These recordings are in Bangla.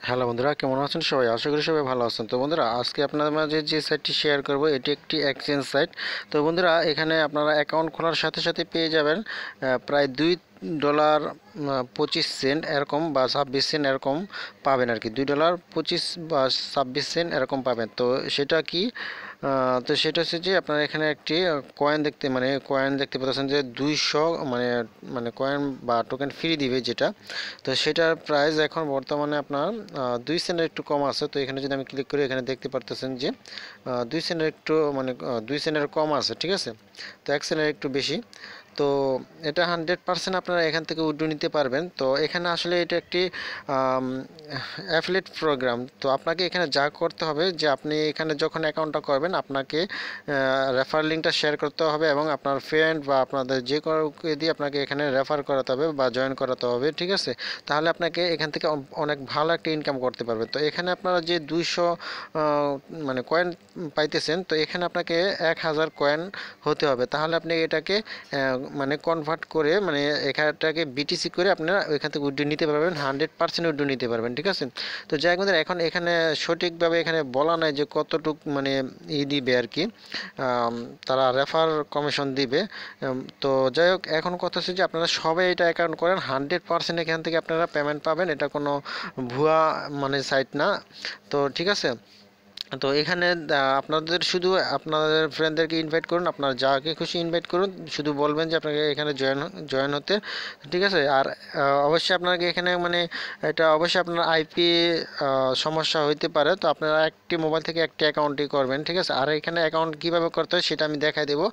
হ্যালো বন্ধুরা, কেমন আছেন সবাই? আশা করি সবাই ভালো আছেন। তো বন্ধুরা, আজকে আপনাদের মাঝে যে সাইটটি শেয়ার করব এটি একটি এক্সচেঞ্জ সাইট। তো বন্ধুরা, এখানে আপনারা অ্যাকাউন্ট খোলার সাথে সাথে পেয়ে যাবেন প্রায় $2 25 সেন্ট এরকম বা 26 সেন্ট এরকম পাবেন আর কি। $2.25 বা 26 সেন্ট এরকম পাবেন। তো সেটা কি? তো সেটা হচ্ছে যে আপনারা এখানে একটি কয়েন দেখতে পাচ্ছেন যে 200 মানে মানে কয়েন বা টোকেন ফ্রি দিবে যেটা। তো সেটার প্রাইস এখন বর্তমানে আপনার 2 সেন্টের একটু কম আছে। তো এখানে যদি আমি ক্লিক করি, এখানে দেখতে পারতেছেন যে 2 সেন্টের একটু 2 সেন্টের কম আছে, ঠিক আছে। তো 1 সেন্টের একটু বেশি। তো এটা 100% আপনারা এখান থেকে উইথড্র নিতে পারবেন। তো এখানে আসলে এটা একটি অ্যাফিলিয়েট প্রোগ্রাম। তো আপনাকে এখানে যা করতে হবে যে আপনি এখানে যখন অ্যাকাউন্টটা করবেন, আপনাকে রেফার লিঙ্কটা শেয়ার করতে হবে এবং আপনার ফ্রেন্ড বা আপনাদের যে কাউকে দিয়ে আপনাকে এখানে রেফার করাতে হবে বা জয়েন করাতে হবে, ঠিক আছে। তাহলে আপনাকে এখান থেকে অনেক ভালো একটা ইনকাম করতে পারবেন। তো এখানে আপনারা যে 200 কয়েন পাইতেছেন, তো এখানে আপনাকে 1000 কয়েন হতে হবে। তাহলে আপনি এটাকে কনভার্ট করে এখানটাকে বিটিসি করে আপনারা এখান থেকে উইথড্র নিতে পারবেন, 100% উইথড্র নিতে পারবেন, ঠিক আছে। তো যাই হোক, এখন এখানে সঠিকভাবে এখানে বলা নাই যে কতটুক দিবে আর কি। তারা রেফার কমিশন দিবে। তো যাই হোক, এখন কথা হচ্ছে যে আপনারা সবাই এটা অ্যাকাউন্ট করেন, 100% এখান থেকে আপনারা পেমেন্ট পাবেন। এটা কোনো ভুয়া সাইট না। তো ঠিক আছে। তো এখানে আপনাদের শুধু আপনাদের ফ্রেন্ডদেরকে ইনভাইট করুন, আপনার যাকে খুশি ইনভাইট করুন, শুধু বলবেন যে আপনাকে এখানে জয়েন হতে, ঠিক আছে। আর অবশ্যই আপনাকে এখানে এটা অবশ্যই আপনার আইপি সমস্যা হইতে পারে। তো আপনারা একটি মোবাইল থেকে একটি অ্যাকাউন্টই করবেন, ঠিক আছে। আর এখানে অ্যাকাউন্ট কীভাবে করতে হয় সেটা আমি দেখাই দেবো।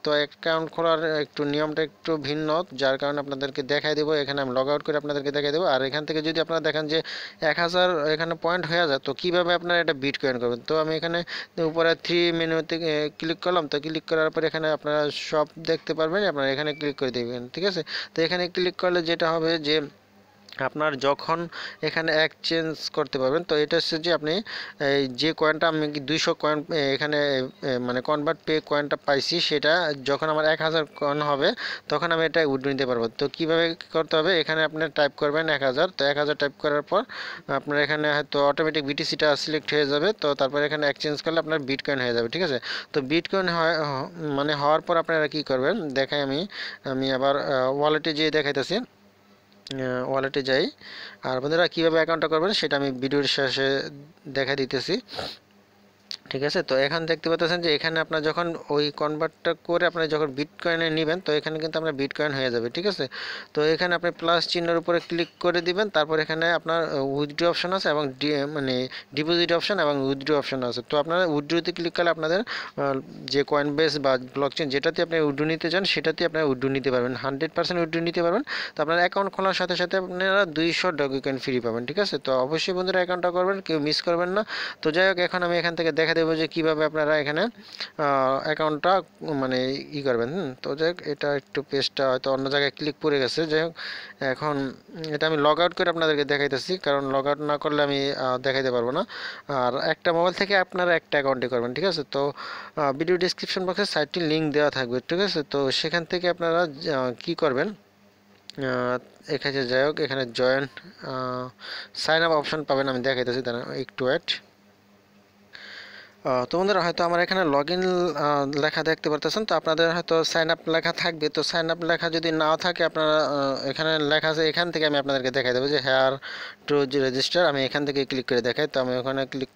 তো অ্যাকাউন্ট খোলার একটু নিয়মটা একটু ভিন্ন, যার কারণে আপনাদেরকে দেখাই দেবো। এখানে আমি লগ আউট করে আপনাদেরকে দেখাই দেবো। আর এখান থেকে যদি আপনারা দেখেন যে 1000 এখানে পয়েন্ট হয়ে যায়, তো কীভাবে আপনারা এটা বিটকয়েন করবেন। তো আমি এখানে উপরে 3 মেনুতে ক্লিক করলাম। তো ক্লিক করার পর এখানে আপনারা সব দেখতে পারবেন, আপনারা এখানে ক্লিক করে দেবেন, ঠিক আছে। তো এখানে ক্লিক করলে যেটা হবে যে আপনার যখন এখানে এক্সচেঞ্জ করতে পারবেন, তো এটা হচ্ছে যে আপনি এই যে কয়েনটা আমি 200 কয়েন এখানে কনভার্ট পে কয়েনটা পাইছি, সেটা যখন আমার 1000 কয়েন হবে তখন আমি এটা উইথড্র নিতে পারবো। তো কিভাবে করতে হবে, এখানে আপনি টাইপ করবেন 1000। তো 1000 টাইপ করার পর আপনার এখানে হয়তো অটোমেটিক বিটিসিটা সিলেক্ট হয়ে যাবে। তো তারপর এখানে এক্সচেঞ্জ করলে আপনার বিটকয়েন হয়ে যাবে, ঠিক আছে। তো বিটকয়েন হওয়ার পর আপনারা কি করবেন দেখাই আমি আবার ওয়ালেটে যেয়ে দেখাইতেছি। ওয়ালেটে যাই। আর বন্ধুরা, কীভাবে অ্যাকাউন্টটা করবেন সেটা আমি ভিডিওর শেষে দেখা দিতেছি, ঠিক আছে। তো এখানে দেখতে পাচ্ছেন যে এখানে আপনার যখন ওই কনভার্টটা করে আপনি যখন বিটকয়েনে নেবেন, তো এখানে কিন্তু আপনার বিটকয়েন হয়ে যাবে, ঠিক আছে। তো এখানে আপনি প্লাস চিহ্নের উপরে ক্লিক করে দিবেন। তারপর এখানে আপনার উইথড্র অপশন আছে এবং ডিপোজিট অপশন এবং উইথড্র অপশন আছে। তো আপনারা উইথড্রতে ক্লিক করলে আপনাদের যে কয়েন বেস বা ব্লকচেন যেটাতে আপনি উইথড্র নিতে চান সেটাতে আপনারা উইথড্র নিতে পারবেন, 100% উইথড্র নিতে পারবেন। তো আপনার অ্যাকাউন্ট খোলার সাথে সাথে আপনারা 200 ডগকয়েন ফ্রি পাবেন, ঠিক আছে। তো অবশ্যই বন্ধুরা অ্যাকাউন্টটা করবেন, কেউ মিস করবেন না। তো যাই হোক, এখন আমি এখান থেকে দেখা দেবো যে কীভাবে আপনারা এখানে অ্যাকাউন্টটা করবেন। তো যাই হোক, এটা একটু পেজটা হয়তো অন্য জায়গায় ক্লিক করে গেছে। যাই হোক, এখন এটা আমি লগ আউট করে আপনাদেরকে দেখাইতেছি, কারণ লগ আউট না করলে আমি দেখাইতে পারবো না। আর একটা মোবাইল থেকে আপনারা একটা অ্যাকাউন্টে করবেন, ঠিক আছে। তো ভিডিও ডিসক্রিপশন বক্সে সাইটটির লিঙ্ক দেওয়া থাকবে, ঠিক আছে। তো সেখান থেকে আপনারা কি করবেন, এখানে যাই হোক, এখানে জয়েন সাইন আপ অপশন পাবেন, আমি দেখাইতেছি, তারা একটু ওয়েট। তো বন্ধুরা, হয়তো আমার এখানে লগ ইন লেখা দেখতে পারতেছেন। তো আপনাদের হয়তো সাইন আপ লেখা থাকবে। তো সাইন আপ লেখা যদি নাও থাকে, আপনারা এখানে লেখা আছে, এখান থেকে আমি আপনাদেরকে দেখাই দেবো যে হেয়ার টু রেজিস্টার। আমি এখান থেকে ক্লিক করে দেখাই। তো আমি ওখানে ক্লিক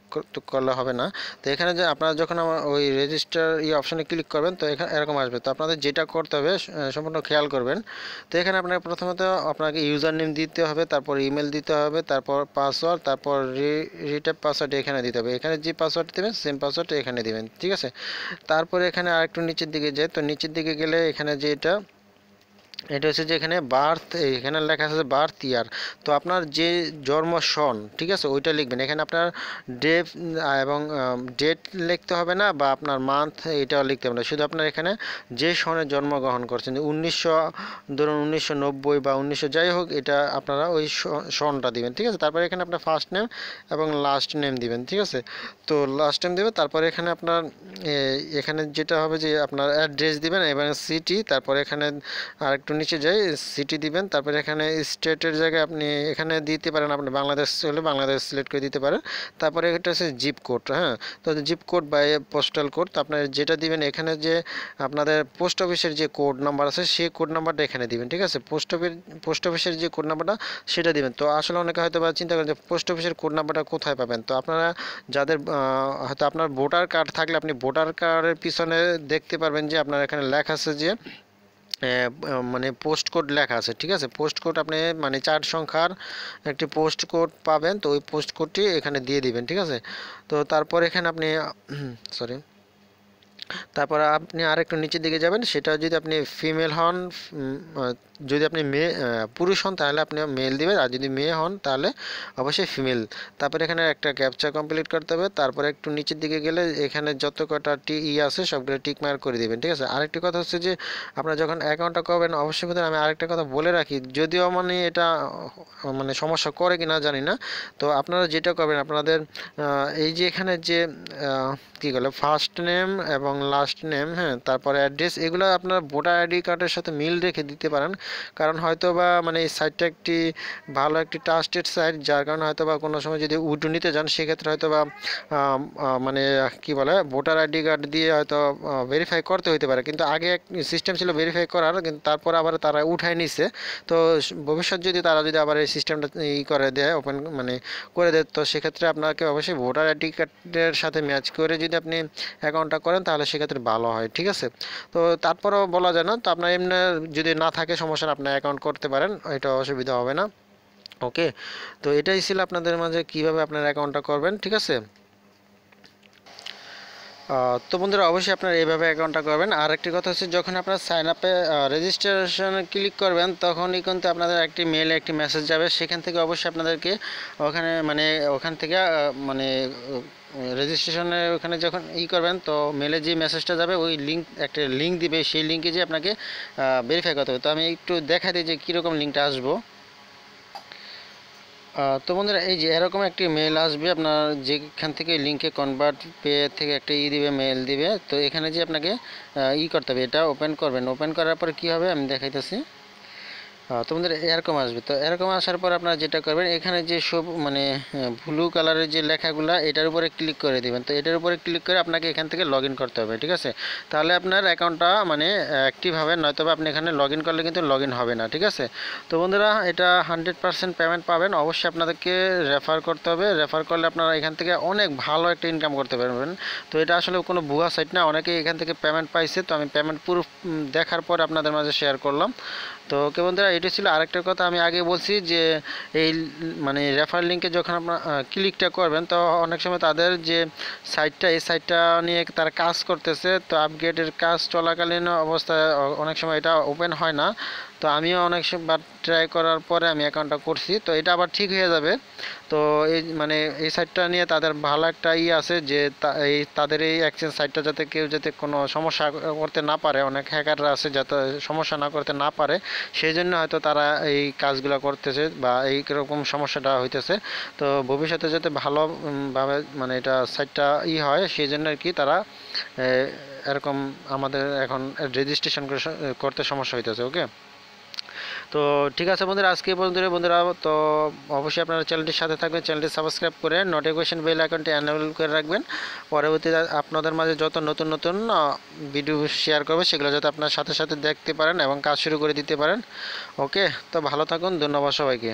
করলে হবে না। তো এখানে যে আপনারা যখন আমার ওই রেজিস্টার অপশানে ক্লিক করবেন, তো এখানে এরকম আসবে। তো আপনাদের যেটা করতে হবে সম্পূর্ণ খেয়াল করবেন। তো এখানে আপনার প্রথমত আপনাকে ইউজার নেম দিতে হবে, তারপর ইমেল দিতে হবে, তারপর পাসওয়ার্ড, তারপর রিটাইপ পাসওয়ার্ড এখানে দিতে হবে। এখানে যে পাসওয়ার্ড দেবেন সেম পাসওয়ার্ডটা এখানে দিবেন, ঠিক আছে। তারপরে এখানে আরেকটু নিচের দিকে যায়। তো নিচের দিকে গেলে এখানে যে এটা হচ্ছে যে এখানে বার্থ, এখানে লেখা আছে বার্থ ইয়ার। তো আপনার যে জন্ম সন, ঠিক আছে, ওইটা লিখবেন। এখানে আপনার ডে এবং ডেট লিখতে হবে না, বা আপনার মান্থ এটাও লিখতে হবে না। শুধু আপনার এখানে যে সনে জন্মগ্রহণ করছেন, 1990 বা 1900 যাই হোক, এটা আপনারা ওই সনটা দিবেন, ঠিক আছে। তারপরে এখানে আপনার ফার্স্ট নেম এবং লাস্ট নেম দিবেন, ঠিক আছে। তো লাস্ট নেম দেবেন। তারপরে এখানে আপনার এখানে যেটা হবে যে আপনার অ্যাড্রেস দিবেন এবং সিটি। তারপরে এখানে আরেকটু নিচে যাই, সিটি দিবেন, তারপরে এখানে স্টেটের জায়গায় আপনি এখানে দিতে পারেন, আপনি বাংলাদেশ হলে বাংলাদেশ সিলেক্ট করে দিতে পারেন। তারপরে এটা হচ্ছে জিপ কোড, হ্যাঁ, তো জিপ কোড বা পোস্টাল কোড, তো আপনার যেটা দিবেন এখানে যে আপনাদের পোস্ট অফিসের যে কোড নাম্বার আছে সেই কোড নাম্বারটা এখানে দিবেন, ঠিক আছে। পোস্ট অফিসের যে কোড নাম্বারটা সেটা দিবেন। তো আসলে অনেকে হয়তো বা চিন্তা করেন যে পোস্ট অফিসের কোড নাম্বারটা কোথায় পাবেন। তো আপনারা যাদের হয়তো আপনার ভোটার কার্ড থাকলে আপনি ভোটার কার্ডের পিছনে দেখতে পারবেন যে আপনার এখানে লেখা আছে যে মানে পোস্ট কোড লেখা আছে, ঠিক আছে। পোস্ট কোড আপনি মানে 4 সংখ্যার একটি পোস্ট কোড পাবেন, তো ওই পোস্ট কোডটি এখানে দিয়ে দিবেন, ঠিক আছে। তো তারপর এখানে আপনি সরি তারপর আপনি আরেকটু নিচের দিকে যাবেন, সেটা যদি আপনি ফিমেল হন, যদি আপনি মেয়ে পুরুষ হন তাহলে আপনি মেল দিবেন, আর যদি মেয়ে হন তাহলে অবশ্যই ফিমেল। তারপর এখানে একটা ক্যাপচা কমপ্লিট করতে হবে। তারপরে একটু নিচের দিকে গেলে এখানে যত কটা আছে সবগুলো টিক মার্ক করে দিবেন, ঠিক আছে। আরেকটি কথা হচ্ছে যে আপনারা যখন অ্যাকাউন্টটা করবেন অবশ্যই আমি আরেকটা কথা বলে রাখি, যদিও মানে এটা মানে সমস্যা করে কিনা জানি না। তো আপনারা যেটা করবেন আপনাদের এই যে এখানে যে কী বলে ফার্স্ট নেম এবং লাস্ট নেম, হ্যাঁ, তারপরে অ্যাড্রেস, এগুলো আপনার ভোটার আইডি কার্ডের সাথে মিল রেখে দিতে পারেন। কারণ হয়তো বা মানে এই সাইটটা একটি ভালো একটি ট্রাস্টেড সাইট, যার কারণে হয়তো বা কোনো সময় যদি উইথড্র নিতে যান সেক্ষেত্রে হয়তো বা মানে কি বলে ভোটার আইডি কার্ড দিয়ে হয়তো ভেরিফাই করতে হতে পারে। কিন্তু আগে এক সিস্টেম ছিল ভেরিফাই করার, কিন্তু তারপর আবার তারা উঠায় নিছে। তো ভবিষ্যৎ যদি তারা যদি আবার এই সিস্টেমটা করে দেয়, ওপেন মানে করে দেয়, তো সেক্ষেত্রে আপনাকে অবশ্যই ভোটার আইডি কার্ডের সাথে ম্যাচ করে যদি আপনি অ্যাকাউন্টটা করেন তাহলে সেক্ষেত্রে ভালো হয়, ঠিক আছে। তো তারপরেও বলা যায় না, তো আপনার এমনি যদি না থাকে সমস্যা, আপনার অ্যাকাউন্ট করতে পারেন, এটা অসুবিধা হবে না। ওকে, তো এটাই ছিল আপনাদের মাঝে কিভাবে আপনার অ্যাকাউন্টটা করবেন, ঠিক আছে। তো বন্ধুরা অবশ্যই আপনারা এইভাবে অ্যাকাউন্টটা করবেন। আর একটি কথা হচ্ছে যখন আপনারা সাইন আপে রেজিস্ট্রেশনে ক্লিক করবেন তখনই কিন্তু আপনাদের একটি মেলে একটি মেসেজ যাবে, সেখান থেকে অবশ্যই আপনাদেরকে ওখানে মানে ওখান থেকে মানে রেজিস্ট্রেশনে ওখানে যখন করবেন তো মেলে যে মেসেজটা যাবে ওই একটা লিঙ্ক দিবে, সেই লিঙ্কে যে আপনাকে ভেরিফাই করতে হবে। তো আমি একটু দেখাই দিই যে কীরকম লিঙ্কটা আসবো। তো বন্ধুরা এই যে এরকম একটি মেল আসবে, আপনার যেখান থেকে লিঙ্কে কনভার্ট পে থেকে একটা দিবে, মেল দিবে। তো এখানে যে আপনাকে করতে হবে, এটা ওপেন করবেন। ওপেন করার পরে কী হবে আমি দেখাইতেছি। তো বন্ধুরা এরকম আসবে। তো এরকম আসার পর আপনারা যেটা করবেন এখানে যে সব মানে ব্লু কালারের যে লেখাগুলা এটার উপরে ক্লিক করে দিবেন। তো এটার উপরে ক্লিক করে আপনাকে এখান থেকে লগ ইন করতে হবে, ঠিক আছে। তাহলে আপনার অ্যাকাউন্টটা মানে অ্যাক্টিভ হবে, নয়তো আপনি এখানে লগ ইন করলে কিন্তু লগ ইন হবে না, ঠিক আছে। তো বন্ধুরা এটা 100% পেমেন্ট পাবেন। অবশ্যই আপনাদেরকে রেফার করতে হবে, রেফার করলে আপনারা এখান থেকে অনেক ভালো একটা ইনকাম করতে পারবেন। তো এটা আসলে কোনো ভুয়া সাইট না, অনেকে এখান থেকে পেমেন্ট পাইছে। তো আমি পেমেন্ট প্রুফ দেখার পর আপনাদের মাঝে শেয়ার করলাম। তো ওকে বন্ধুরা এটা ছিল আরেকটা কথা আমি আগে বলছি যে এই মানে রেফার লিঙ্কে যখন আপনার ক্লিকটা করবেন তো অনেক সময় তাদের যে সাইটটা এই সাইটটা নিয়ে তারা কাজ করতেছে, তো আপগ্রেডের কাজ চলাকালীন অবস্থায় অনেক সময় এটা ওপেন হয় না। তো আমিও অনেক বার ট্রাই করার পরে আমি অ্যাকাউন্টটা করছি, তো এটা আবার ঠিক হয়ে যাবে। তো এই মানে এই সাইটটা নিয়ে তাদের ভালো একটা আছে যে তাদের এই এক্সচেঞ্জ সাইটটা যাতে কেউ যাতে কোনো সমস্যা করতে না পারে, অনেক হ্যাকাররা আছে যাতে সমস্যা না করতে না পারে, সেই জন্য হয়তো তারা এই কাজগুলো করতেছে বা এইরকম সমস্যাটা হইতেছে। তো ভবিষ্যতে যাতে ভালোভাবে মানে এটা সাইটটা হয় সেই জন্য আর কি তারা এরকম আমাদের এখন রেজিস্ট্রেশন করতে সমস্যা হইতেছে। ওকে, তো ঠিক আছে বন্ধুরা, আজকে পর্যন্ত বন্ধুরা। তো অবশ্যই আপনারা চ্যানেলটির সাথে থাকবেন, চ্যানেলটি সাবস্ক্রাইব করে নোটিফিকেশন বেল আইকনটি এনেবল করে রাখবেন। পরবর্তীতে আপনাদের মাঝে যত নতুন নতুন ভিডিও শেয়ার করবে সেগুলো যাতে আপনার সাথে সাথে দেখতে পারেন এবং কাজ শুরু করে দিতে পারেন। ওকে, তো ভালো থাকুন, ধন্যবাদ সবাইকে।